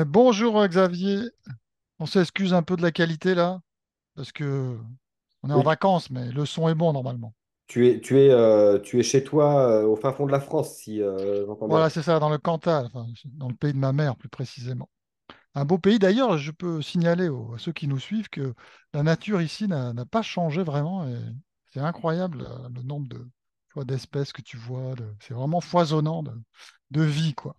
Bonjour Xavier, on s'excuse un peu de la qualité là, parce que on est en Oui, vacances, mais le son est bon normalement. tu es chez toi au fin fond de la France, si j'entends bien. Voilà, c'est ça, dans le Cantal, enfin, dans le pays de ma mère plus précisément. Un beau pays d'ailleurs, je peux signaler à ceux qui nous suivent que la nature ici n'a pas changé vraiment, et c'est incroyable le nombre tu vois, d'espèces que tu vois, c'est vraiment foisonnant de vie, quoi.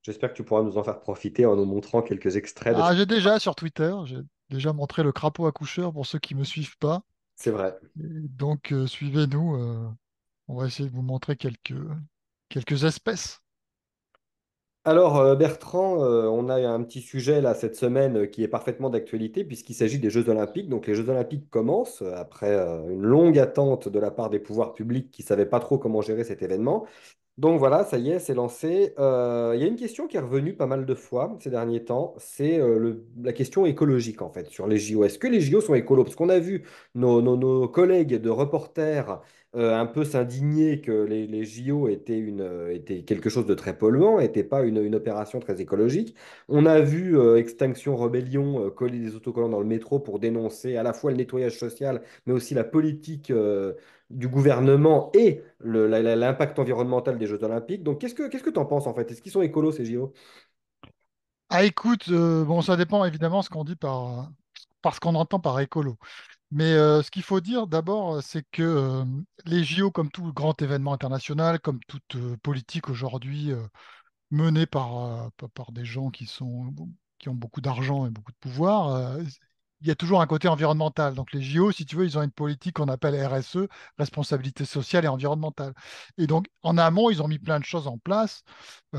J'espère que tu pourras nous en faire profiter en nous montrant quelques extraits de Ah, cette... j'ai déjà sur Twitter, j'ai déjà montré le crapaud accoucheur pour ceux qui me suivent pas. C'est vrai. Et donc, suivez-nous. On va essayer de vous montrer quelques espèces. Alors, Bertrand, on a un petit sujet là cette semaine qui est parfaitement d'actualité puisqu'il s'agit des Jeux Olympiques. Donc, les Jeux Olympiques commencent après une longue attente de la part des pouvoirs publics qui ne savaient pas trop comment gérer cet événement. Donc voilà, ça y est, c'est lancé. Il y a une question qui est revenue pas mal de fois ces derniers temps, c'est la question écologique en fait sur les JO. Est-ce que les JO sont écolos? Parce qu'on a vu nos collègues de reporters un peu s'indigner que les JO étaient quelque chose de très polluant, n'étaient pas une opération très écologique. On a vu Extinction Rebellion coller des autocollants dans le métro pour dénoncer à la fois le nettoyage social, mais aussi la politique du gouvernement et l'impact environnemental des Jeux Olympiques. Donc, qu'est-ce que tu en penses en fait? Est-ce qu'ils sont écolos ces JO? Ah, écoute, bon, ça dépend évidemment ce qu'on dit par ce qu'on entend par écolo. Mais ce qu'il faut dire d'abord, c'est que les JO, comme tout grand événement international, comme toute politique aujourd'hui menée par des gens qui ont beaucoup d'argent et beaucoup de pouvoir, il y a toujours un côté environnemental. Donc les JO, si tu veux, ils ont une politique qu'on appelle RSE, responsabilité sociale et environnementale. Et donc en amont, ils ont mis plein de choses en place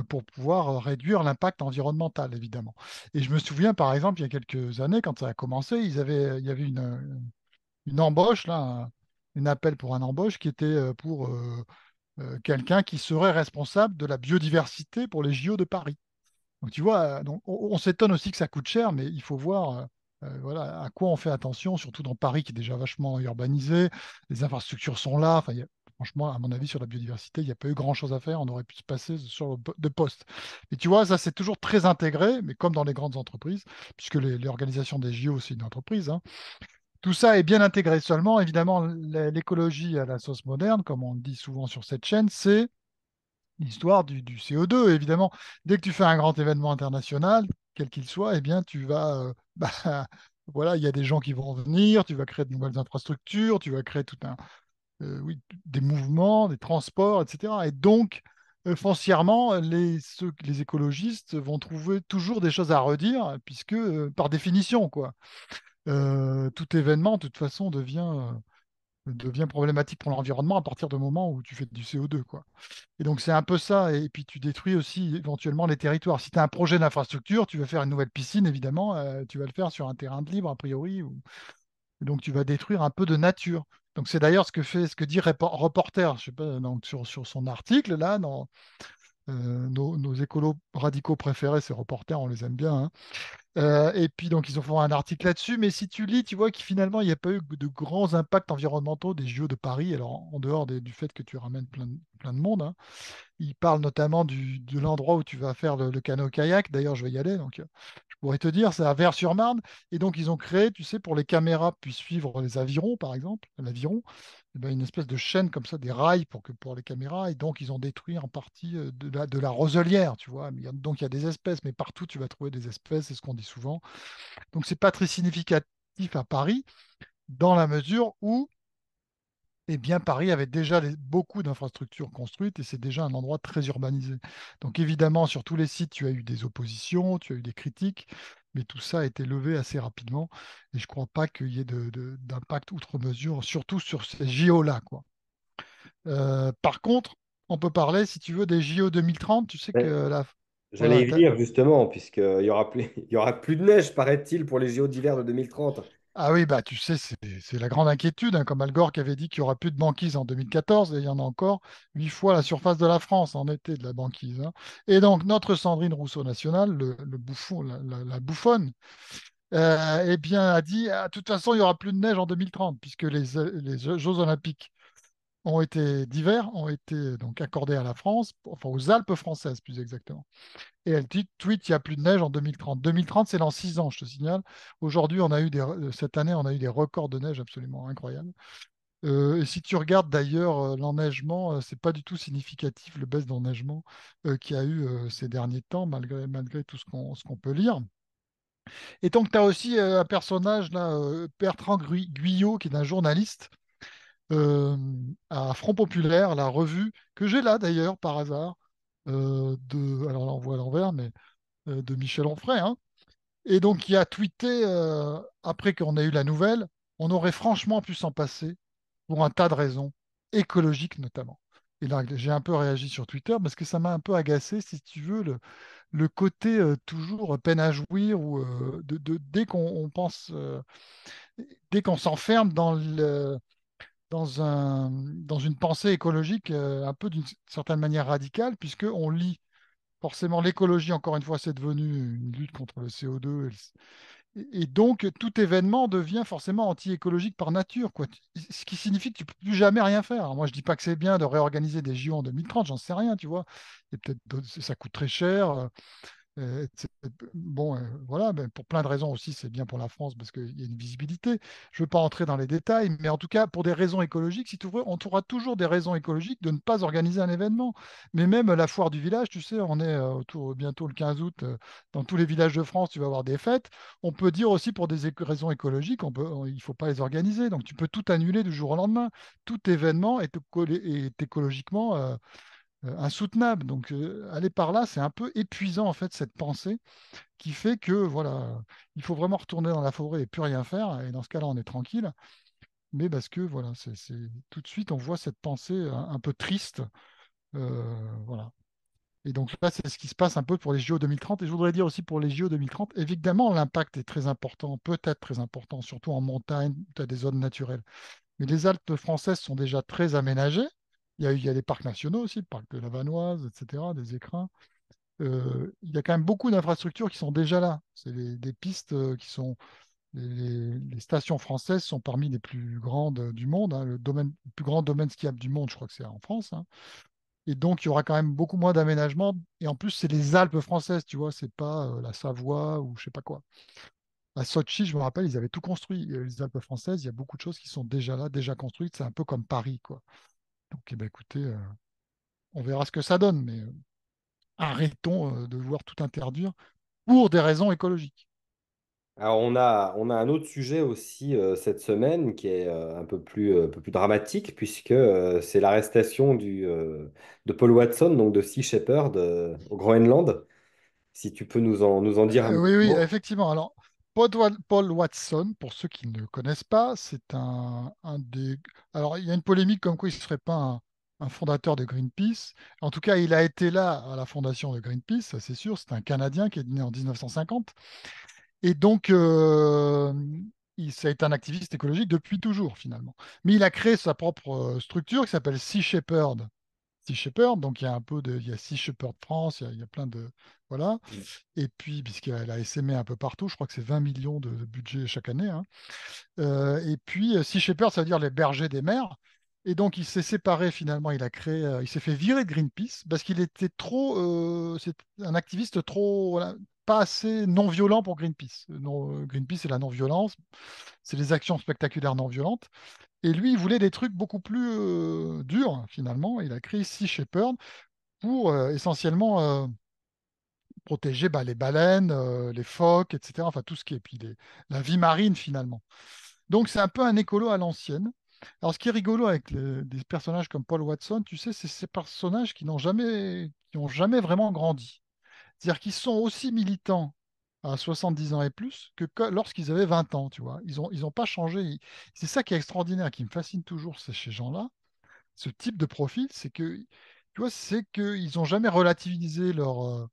pour pouvoir réduire l'impact environnemental, évidemment. Et je me souviens, par exemple, il y a quelques années, quand ça a commencé, il y avait une embauche, là, un appel pour un embauche qui était pour quelqu'un qui serait responsable de la biodiversité pour les JO de Paris. Donc tu vois, donc, on s'étonne aussi que ça coûte cher, mais il faut voir voilà, à quoi on fait attention, surtout dans Paris qui est déjà vachement urbanisé, les infrastructures sont là. Enfin, franchement, à mon avis, sur la biodiversité, il n'y a pas eu grand-chose à faire, on aurait pu se passer sur de poste. Et tu vois, ça c'est toujours très intégré, mais comme dans les grandes entreprises, puisque l'organisation des JO, c'est une entreprise, hein, tout ça est bien intégré. Seulement, évidemment, l'écologie à la sauce moderne, comme on le dit souvent sur cette chaîne, c'est l'histoire du CO2, évidemment. Dès que tu fais un grand événement international, quel qu'il soit, eh bien, tu vas, bah, voilà, il y a des gens qui vont venir, tu vas créer de nouvelles infrastructures, tu vas créer oui, des mouvements, des transports, etc. Et donc, foncièrement, les écologistes vont trouver toujours des choses à redire, puisque, par définition, quoi, tout événement, de toute façon, devient problématique pour l'environnement à partir du moment où tu fais du CO2, quoi. Et donc, c'est un peu ça. Et puis, tu détruis aussi éventuellement les territoires. Si tu as un projet d'infrastructure, tu veux faire une nouvelle piscine, évidemment, tu vas le faire sur un terrain de libre, a priori. Donc, tu vas détruire un peu de nature. Donc, c'est d'ailleurs ce que dit Reporter, je sais pas, donc, sur son article, là, nos écolos radicaux préférés, c'est Reporter, on les aime bien, hein. Et puis, donc, ils ont fait un article là-dessus. Mais si tu lis, tu vois que finalement, il n'y a pas eu de grands impacts environnementaux des JO de Paris. Alors, en dehors du fait que tu ramènes plein de monde, hein. Il parle notamment de l'endroit où tu vas faire le canot-kayak. D'ailleurs, je vais y aller, donc je pourrais te dire, c'est à Vers-sur-Marne. Et donc, ils ont créé, tu sais, pour les caméras puissent suivre les avirons, par exemple, l'aviron, eh ben, une espèce de chaîne comme ça, des rails pour les caméras. Et donc, ils ont détruit en partie de la roselière, tu vois. Donc, il y a des espèces, mais partout, tu vas trouver des espèces, c'est ce qu'on dit souvent. Donc, c'est pas très significatif à Paris, dans la mesure où eh bien, Paris avait déjà beaucoup d'infrastructures construites et c'est déjà un endroit très urbanisé. Donc évidemment, sur tous les sites, tu as eu des oppositions, tu as eu des critiques, mais tout ça a été levé assez rapidement et je ne crois pas qu'il y ait d'impact outre mesure, surtout sur ces JO-là, quoi. Par contre, on peut parler, si tu veux, des JO 2030. Tu sais que Ouais. J'allais voilà, y venir justement, puisqu'il y aura plus, il y aura plus de neige, paraît-il, pour les JO d'hiver de 2030. ah oui, bah tu sais, c'est la grande inquiétude, hein, comme Al Gore qui avait dit qu'il n'y aura plus de banquise en 2014, et il y en a encore 8 fois la surface de la France en été de la banquise, hein. Et donc notre Sandrine Rousseau nationale, le bouffon, la bouffonne, eh bien a dit, ah, de toute façon, il n'y aura plus de neige en 2030, puisque les Jeux Olympiques ont été divers, ont été donc accordés à la France, enfin aux Alpes françaises plus exactement. Et elle dit, tweet, il n'y a plus de neige en 2030. 2030, c'est dans 6 ans, je te signale. Aujourd'hui, cette année, on a eu des records de neige absolument incroyables. Et si tu regardes d'ailleurs l'enneigement, c'est pas du tout significatif, le baisse d'enneigement qu'il y a eu ces derniers temps, malgré tout ce qu'on peut lire. Et donc, tu as aussi un personnage, là, Bertrand Guyot, qui est un journaliste euh, à Front Populaire, la revue, que j'ai là d'ailleurs, par hasard, alors là, on voit à l'envers, mais de Michel Onfray, hein. Et donc, qui a tweeté, après qu'on ait eu la nouvelle, on aurait franchement pu s'en passer pour un tas de raisons, écologiques notamment. Et là, j'ai un peu réagi sur Twitter parce que ça m'a un peu agacé, si tu veux, le côté toujours peine à jouir ou dès qu'on pense, dès qu'on s'enferme dans une pensée écologique un peu d'une certaine manière radicale, puisqu'on lit forcément l'écologie, encore une fois, c'est devenu une lutte contre le CO2 et donc, tout événement devient forcément anti-écologique par nature, quoi. Ce qui signifie que tu ne peux plus jamais rien faire. Alors moi, je dis pas que c'est bien de réorganiser des JO en 2030, j'en sais rien, tu vois. Et peut-être ça coûte très cher. Bon, voilà, ben, pour plein de raisons aussi, c'est bien pour la France parce qu'il y a une visibilité. Je ne veux pas entrer dans les détails, mais en tout cas, pour des raisons écologiques, si tu veux, on trouvera toujours des raisons écologiques de ne pas organiser un événement. Mais même la foire du village, tu sais, on est bientôt le 15 août, dans tous les villages de France, tu vas avoir des fêtes. On peut dire aussi pour des raisons écologiques, il ne faut pas les organiser. Donc tu peux tout annuler du jour au lendemain. Tout événement est écologiquement insoutenable. Donc, aller par là, c'est un peu épuisant, en fait, cette pensée qui fait que, voilà, il faut vraiment retourner dans la forêt et plus rien faire. Et dans ce cas-là, on est tranquille. Mais parce que, voilà, tout de suite, on voit cette pensée un peu triste. Voilà. Et donc là, c'est ce qui se passe un peu pour les JO 2030. Et je voudrais dire aussi pour les JO 2030, évidemment, l'impact est très important, peut être très important, surtout en montagne, tu as des zones naturelles. Mais les Alpes françaises sont déjà très aménagées. Il y a les parcs nationaux aussi, le parc de la Vanoise, etc., des écrins. Il y a quand même beaucoup d'infrastructures qui sont déjà là. C'est des pistes qui sont. Les stations françaises sont parmi les plus grandes du monde, hein. Le plus grand domaine skiable du monde, je crois que c'est en France, hein. Et donc, il y aura quand même beaucoup moins d'aménagement. Et en plus, c'est les Alpes françaises, tu vois, c'est pas la Savoie ou je sais pas quoi. À Sochi, je me rappelle, ils avaient tout construit. Les Alpes françaises, il y a beaucoup de choses qui sont déjà là, déjà construites. C'est un peu comme Paris, quoi. Donc, eh ben, écoutez, on verra ce que ça donne, mais arrêtons de vouloir tout interdire pour des raisons écologiques. Alors, on a un autre sujet aussi cette semaine qui est un peu plus dramatique, puisque c'est l'arrestation de Paul Watson, donc de Sea Shepherd au Groenland. Si tu peux nous en dire un Oui, petit oui, mot. effectivement. Alors, Paul Watson, pour ceux qui ne le connaissent pas, c'est un des. Alors, il y a une polémique comme quoi il ne serait pas un fondateur de Greenpeace. En tout cas, il a été là à la fondation de Greenpeace, ça c'est sûr. C'est un Canadien qui est né en 1950. Et donc, ça a été un activiste écologique depuis toujours, finalement. Mais il a créé sa propre structure qui s'appelle Sea Shepherd. Sea Shepherd, donc il y a Sea Shepherd France, il y a plein de. Voilà. Et puis, puisqu'elle a essaimé un peu partout, je crois que c'est 20 millions de budget chaque année, hein. Et puis, Sea Shepherd, ça veut dire les bergers des mers. Et donc, il s'est séparé finalement, il s'est fait virer de Greenpeace parce qu'il était c'est un activiste trop, voilà, pas assez non violent pour Greenpeace. Greenpeace, c'est la non-violence, c'est les actions spectaculaires non violentes. Et lui, il voulait des trucs beaucoup plus durs finalement. Il a créé Sea Shepherd pour essentiellement protéger les baleines, les phoques, etc. Enfin, tout ce qui est, puis la vie marine finalement. Donc, c'est un peu un écolo à l'ancienne. Alors, ce qui est rigolo avec des personnages comme Paul Watson, tu sais, c'est ces personnages qui ont jamais vraiment grandi. C'est-à-dire qu'ils sont aussi militants à 70 ans et plus que lorsqu'ils avaient 20 ans, tu vois. Ils ont pas changé. C'est ça qui est extraordinaire, qui me fascine toujours c'est chez ces gens-là, ce type de profil, c'est que, tu vois, c'est qu'ils n'ont jamais relativisé leur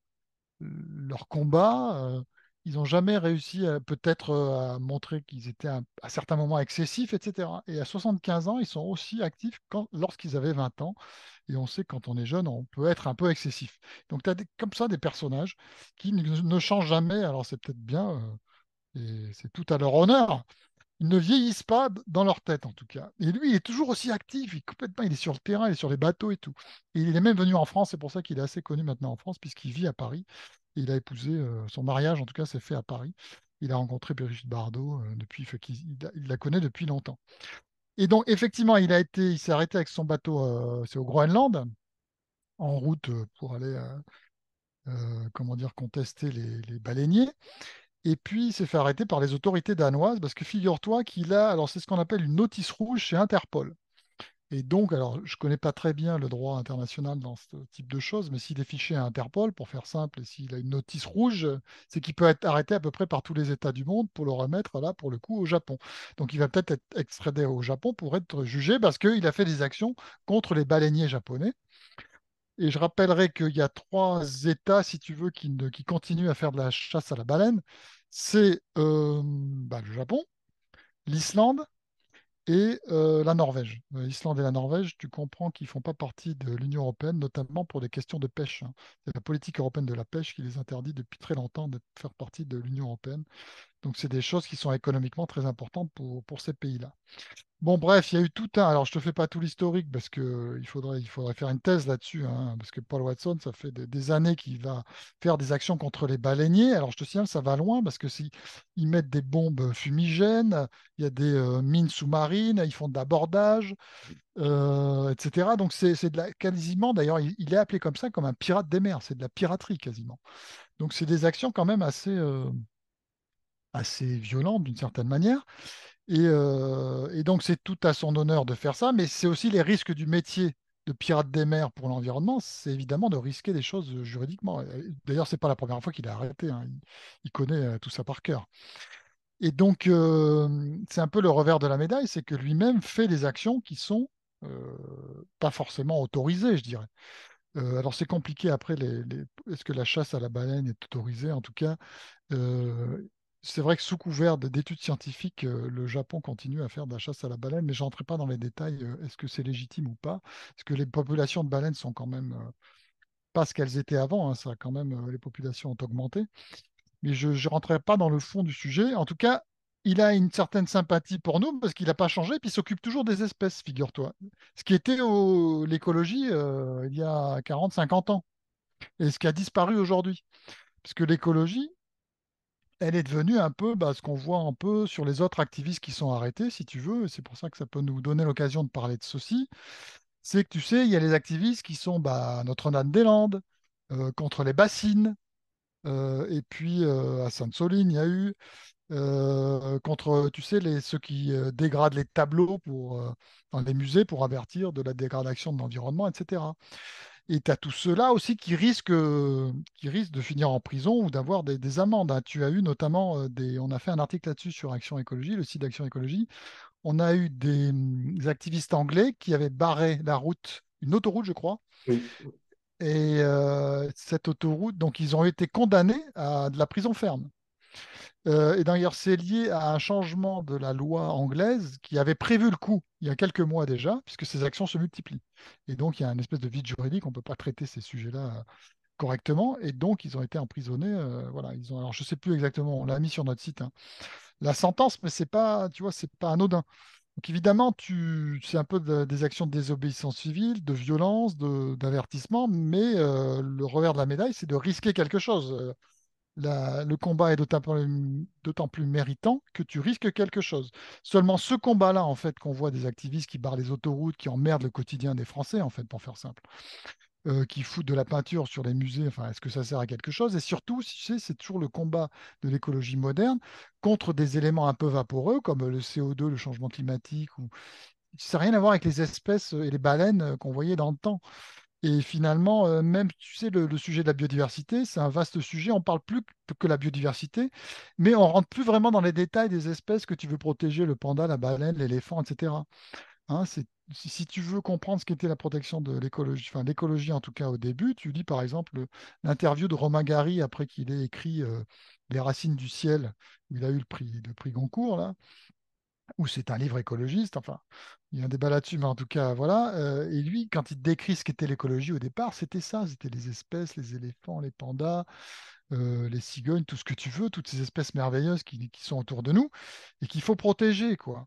combat. Ils n'ont jamais réussi peut-être à montrer qu'ils étaient à certains moments excessifs, etc. Et à 75 ans, ils sont aussi actifs lorsqu'ils avaient 20 ans. Et on sait que quand on est jeune, on peut être un peu excessif. Donc tu as comme ça des personnages qui ne changent jamais. Alors c'est peut-être bien, et c'est tout à leur honneur. ils ne vieillissent pas dans leur tête, en tout cas. Et lui, il est toujours aussi actif, complètement, il est sur le terrain, il est sur les bateaux et tout. Et il est même venu en France, c'est pour ça qu'il est assez connu maintenant en France, puisqu'il vit à Paris. Et il a épousé, son mariage, en tout cas, s'est fait à Paris. Il a rencontré Brigitte Bardot depuis, fait qu'il- il la connaît depuis longtemps. Et donc, effectivement, il s'est arrêté avec son bateau, c'est au Groenland, en route pour aller, comment dire, contester les baleiniers. Et puis, il s'est fait arrêter par les autorités danoises parce que figure-toi qu'il a, alors c'est ce qu'on appelle une notice rouge chez Interpol. Et donc, alors je ne connais pas très bien le droit international dans ce type de choses, mais s'il est fiché à Interpol, pour faire simple, et s'il a une notice rouge, c'est qu'il peut être arrêté à peu près par tous les États du monde pour le remettre là, pour le coup, au Japon. Donc, il va peut-être être extradé au Japon pour être jugé parce qu'il a fait des actions contre les baleiniers japonais. Et je rappellerai qu'il y a trois États, si tu veux, qui continuent à faire de la chasse à la baleine. C'est bah, le Japon, l'Islande et la Norvège. L'Islande et la Norvège, tu comprends qu'ils ne font pas partie de l'Union européenne, notamment pour des questions de pêche, hein. C'est la politique européenne de la pêche qui les interdit depuis très longtemps de faire partie de l'Union européenne. Donc, c'est des choses qui sont économiquement très importantes pour ces pays-là. Bon, bref, il y a eu tout un. Alors, je te fais pas tout l'historique parce que il faudrait faire une thèse là-dessus, hein, parce que Paul Watson, ça fait des années qu'il va faire des actions contre les baleiniers. Alors, je te signale, ça va loin parce que si ils mettent des bombes fumigènes, il y a des mines sous-marines, ils font de l'abordage, etc. Donc, c'est de la quasiment. D'ailleurs, il est appelé comme ça, comme un pirate des mers. C'est de la piraterie quasiment. Donc, c'est des actions quand même assez violentes d'une certaine manière. Et donc, c'est tout à son honneur de faire ça, mais c'est aussi les risques du métier de pirate des mers pour l'environnement, c'est évidemment de risquer des choses juridiquement. D'ailleurs, c'est pas la première fois qu'il est arrêté, hein. Il connaît tout ça par cœur. Et donc, c'est un peu le revers de la médaille, c'est que lui-même fait des actions qui sont pas forcément autorisées, je dirais. Alors, c'est compliqué après, est-ce que la chasse à la baleine est autorisée? En tout cas, euh, c'est vrai que sous couvert d'études scientifiques, le Japon continue à faire de la chasse à la baleine, mais je n'entrerai pas dans les détails. Est-ce que c'est légitime ou pas? Parce que les populations de baleines sont quand même pas ce qu'elles étaient avant, hein, ça a quand même, les populations ont augmenté. Mais je ne rentrerai pas dans le fond du sujet. En tout cas, il a une certaine sympathie pour nous parce qu'il n'a pas changé, puis il s'occupe toujours des espèces, figure-toi. Ce qui était l'écologie il y a 40, 50 ans, et ce qui a disparu aujourd'hui. Parce que l'écologie, elle est devenue un peu ce qu'on voit un peu sur les autres activistes qui sont arrêtés, si tu veux. Et c'est pour ça que ça peut nous donner l'occasion de parler de ceci. C'est que tu sais, il y a les activistes qui sont à Notre-Dame-des-Landes, contre les bassines, et puis à Sainte-Soline, il y a eu contre, tu sais, ceux qui dégradent les tableaux dans les musées pour avertir de la dégradation de l'environnement, etc. Et tu as tous ceux-là aussi qui risquent de finir en prison ou d'avoir des amendes, hein. Tu as eu notamment on a fait un article là-dessus sur Action Écologie, le site d'Action Écologie. On a eu des activistes anglais qui avaient barré la route, une autoroute, je crois. Oui, Et cette autoroute, donc ils ont été condamnés à de la prison ferme. Et d'ailleurs, c'est lié à un changement de la loi anglaise qui avait prévu le coup il y a quelques mois déjà, puisque ces actions se multiplient. Et donc, il y a une espèce de vide juridique, on ne peut pas traiter ces sujets-là correctement. Et donc, ils ont été emprisonnés. Voilà, alors, je ne sais plus exactement, on l'a mis sur notre site, hein, la sentence, mais c'est pas, tu vois, c'est pas anodin. Donc, évidemment, c'est un peu des actions de désobéissance civile, de violence, d'avertissement, mais le revers de la médaille, c'est de risquer quelque chose. Le combat est d'autant plus méritant que tu risques quelque chose. Seulement ce combat-là, en fait, qu'on voit des activistes qui barrent les autoroutes, qui emmerdent le quotidien des Français, en fait, pour faire simple, qui foutent de la peinture sur les musées, enfin, est-ce que ça sert à quelque chose? Et surtout, tu sais, c'est toujours le combat de l'écologie moderne contre des éléments un peu vaporeux, comme le CO2, le changement climatique, ou ça n'a rien à voir avec les espèces et les baleines qu'on voyait dans le temps. Et finalement, même, tu sais, le sujet de la biodiversité, c'est un vaste sujet. On parle plus que la biodiversité, mais on rentre plus vraiment dans les détails des espèces que tu veux protéger, le panda, la baleine, l'éléphant, etc. Hein, si tu veux comprendre ce qu'était la protection de l'écologie, enfin l'écologie en tout cas au début, tu lis par exemple l'interview de Romain Gary après qu'il ait écrit Les Racines du ciel, où il a eu le prix Goncourt, là. ou c'est un livre écologiste, enfin, il y a un débat là-dessus, mais en tout cas, voilà. Et lui, quand il décrit ce qu'était l'écologie au départ, c'était ça, c'était les espèces, les éléphants, les pandas, les cigognes, tout ce que tu veux, toutes ces espèces merveilleuses qui sont autour de nous et qu'il faut protéger, quoi.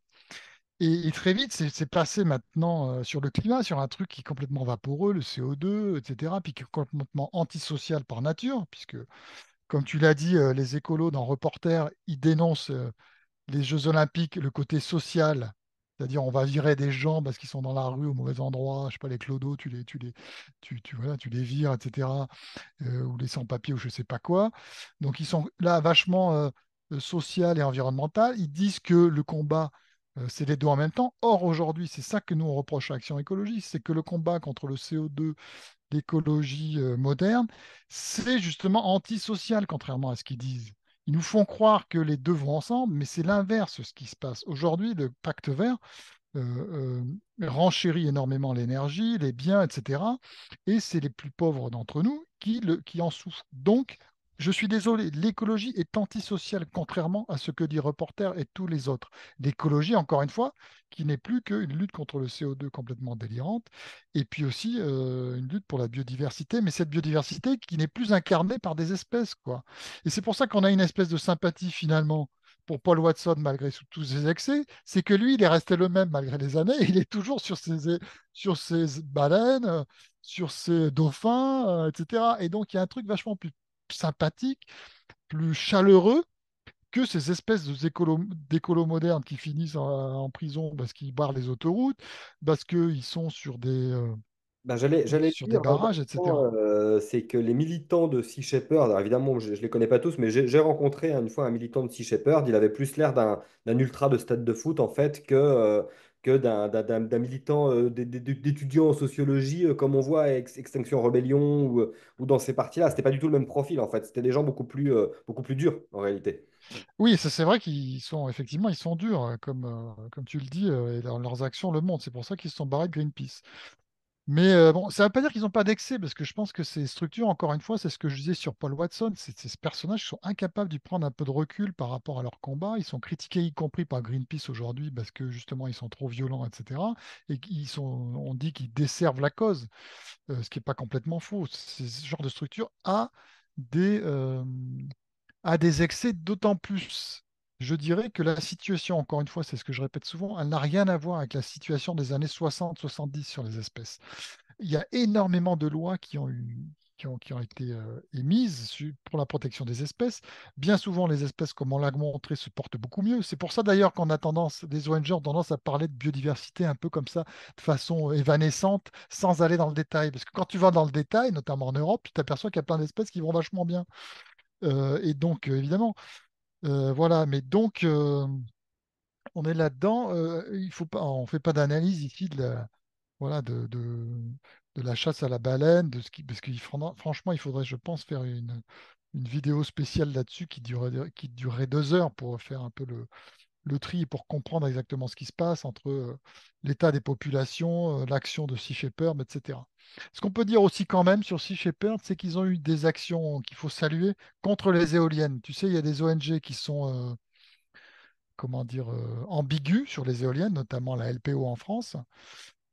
Et très vite, c'est passé maintenant sur le climat, sur un truc qui est complètement vaporeux, le CO2, etc., puis qui est complètement antisocial par nature, puisque, comme tu l'as dit, les écolos dans Reporter, ils dénoncent les Jeux Olympiques, le côté social, c'est-à-dire on va virer des gens parce qu'ils sont dans la rue au mauvais endroit, je sais pas, les clodos, voilà, tu les vires, etc., ou les sans-papiers ou je sais pas quoi. Donc ils sont là vachement social et environnemental. Ils disent que le combat, c'est les deux en même temps. Or, aujourd'hui, c'est ça que nous on reproche à Action écologique, c'est que le combat contre le CO2, l'écologie moderne, c'est justement antisocial, contrairement à ce qu'ils disent. Ils nous font croire que les deux vont ensemble, mais c'est l'inverse ce qui se passe. Aujourd'hui, le pacte vert renchérit énormément l'énergie, les biens, etc. Et c'est les plus pauvres d'entre nous qui en souffrent. Donc, je suis désolé, l'écologie est antisociale, contrairement à ce que dit Reporter et tous les autres. L'écologie, encore une fois, qui n'est plus qu'une lutte contre le CO2 complètement délirante, et puis aussi une lutte pour la biodiversité, mais cette biodiversité qui n'est plus incarnée par des espèces, quoi. Et c'est pour ça qu'on a une espèce de sympathie finalement pour Paul Watson, malgré tous ses excès, c'est que lui, il est resté le même malgré les années. Il est toujours sur ses baleines, sur ses dauphins, etc. Et donc, il y a un truc vachement plus sympathique, plus chaleureux que ces espèces d'écolos modernes qui finissent en prison parce qu'ils barrent les autoroutes, parce qu'ils sont Ben, j'allais sur le des dire, barrages, Bertrand, etc. c'est que les militants de Sea Shepherd, alors évidemment, je ne les connais pas tous, mais j'ai rencontré une fois un militant de Sea Shepherd. Il avait plus l'air d'un ultra de stade de foot, en fait, que d'un militant d'étudiants en sociologie, comme on voit à Extinction Rebellion ou dans ces partis-là. C'était pas du tout le même profil, en fait. C'était des gens beaucoup plus durs, en réalité. Oui, c'est vrai qu'ils sont effectivement ils sont durs, comme tu le dis, et leurs actions le montrent. C'est pour ça qu'ils se sont barrés de Greenpeace. Mais bon, ça ne veut pas dire qu'ils n'ont pas d'excès, parce que je pense que ces structures, encore une fois, c'est ce que je disais sur Paul Watson, c'est ces personnages qui sont incapables d'y prendre un peu de recul par rapport à leur combat. Ils sont critiqués, y compris par Greenpeace aujourd'hui, parce que justement, ils sont trop violents, etc. Et on dit qu'ils desservent la cause, ce qui n'est pas complètement faux. Ce genre de structure des, euh, a des excès d'autant plus. Je dirais que la situation, encore une fois, c'est ce que je répète souvent, elle n'a rien à voir avec la situation des années 60-70 sur les espèces. Il y a énormément de lois qui ont été émises pour la protection des espèces. Bien souvent, les espèces, comme on l'a montré, se portent beaucoup mieux. C'est pour ça d'ailleurs qu'on a tendance, des ONG ont tendance à parler de biodiversité un peu comme ça, de façon évanescente, sans aller dans le détail. Parce que quand tu vas dans le détail, notamment en Europe, tu t'aperçois qu'il y a plein d'espèces qui vont vachement bien. Et donc, évidemment, voilà. Mais donc, on est là-dedans. Il faut pas, on fait pas d'analyse ici voilà, de la chasse à la baleine, parce que franchement, il faudrait, je pense, faire une vidéo spéciale là-dessus qui durerait 2 heures pour faire un peu le tri et pour comprendre exactement ce qui se passe entre l'état des populations, l'action de Sea Shepherd, etc. Ce qu'on peut dire aussi quand même sur Sea Shepherd, c'est qu'ils ont eu des actions qu'il faut saluer contre les éoliennes. Tu sais, il y a des ONG qui sont, comment dire, ambiguës sur les éoliennes, notamment la LPO en France,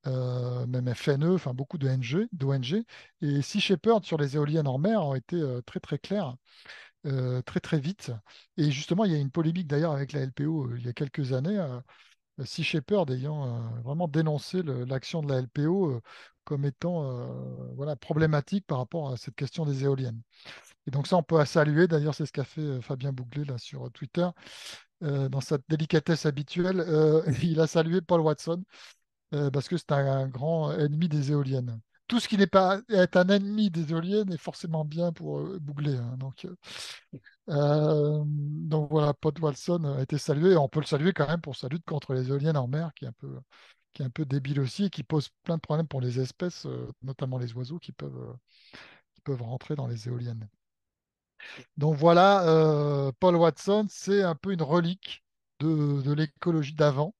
même FNE, enfin beaucoup d'ONG. Et Sea Shepherd sur les éoliennes en mer ont été très très clairs, très très vite. Et justement, il y a une polémique d'ailleurs avec la LPO il y a quelques années. Sea Shepherd ayant vraiment dénoncé l'action de la LPO comme étant voilà, problématique par rapport à cette question des éoliennes. Et donc ça, on peut saluer. D'ailleurs, c'est ce qu'a fait Fabien Bouglet là, sur Twitter. Dans sa délicatesse habituelle, il a salué Paul Watson parce que c'est un grand ennemi des éoliennes. Tout ce qui n'est pas être un ennemi des éoliennes est forcément bien pour Bouglet, hein. Donc voilà, Paul Watson a été salué. On peut le saluer quand même pour sa lutte contre les éoliennes en mer, qui est un peu débile aussi et qui pose plein de problèmes pour les espèces, notamment les oiseaux qui peuvent rentrer dans les éoliennes. Donc voilà, Paul Watson, c'est un peu une relique de l'écologie d'avant,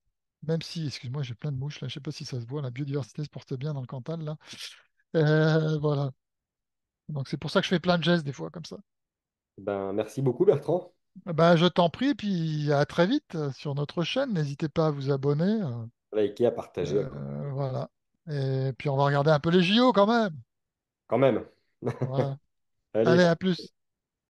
même si, excuse-moi, j'ai plein de mouches là, je ne sais pas si ça se voit, la biodiversité se porte bien dans le Cantal là. Voilà, donc c'est pour ça que je fais plein de gestes des fois comme ça. Ben, merci beaucoup, Bertrand. Ben, je t'en prie, puis à très vite sur notre chaîne. N'hésitez pas à vous abonner. Liker, à partager, Voilà. Et puis on va regarder un peu les JO quand même. quand même. Voilà. Allez, Allez. à plus.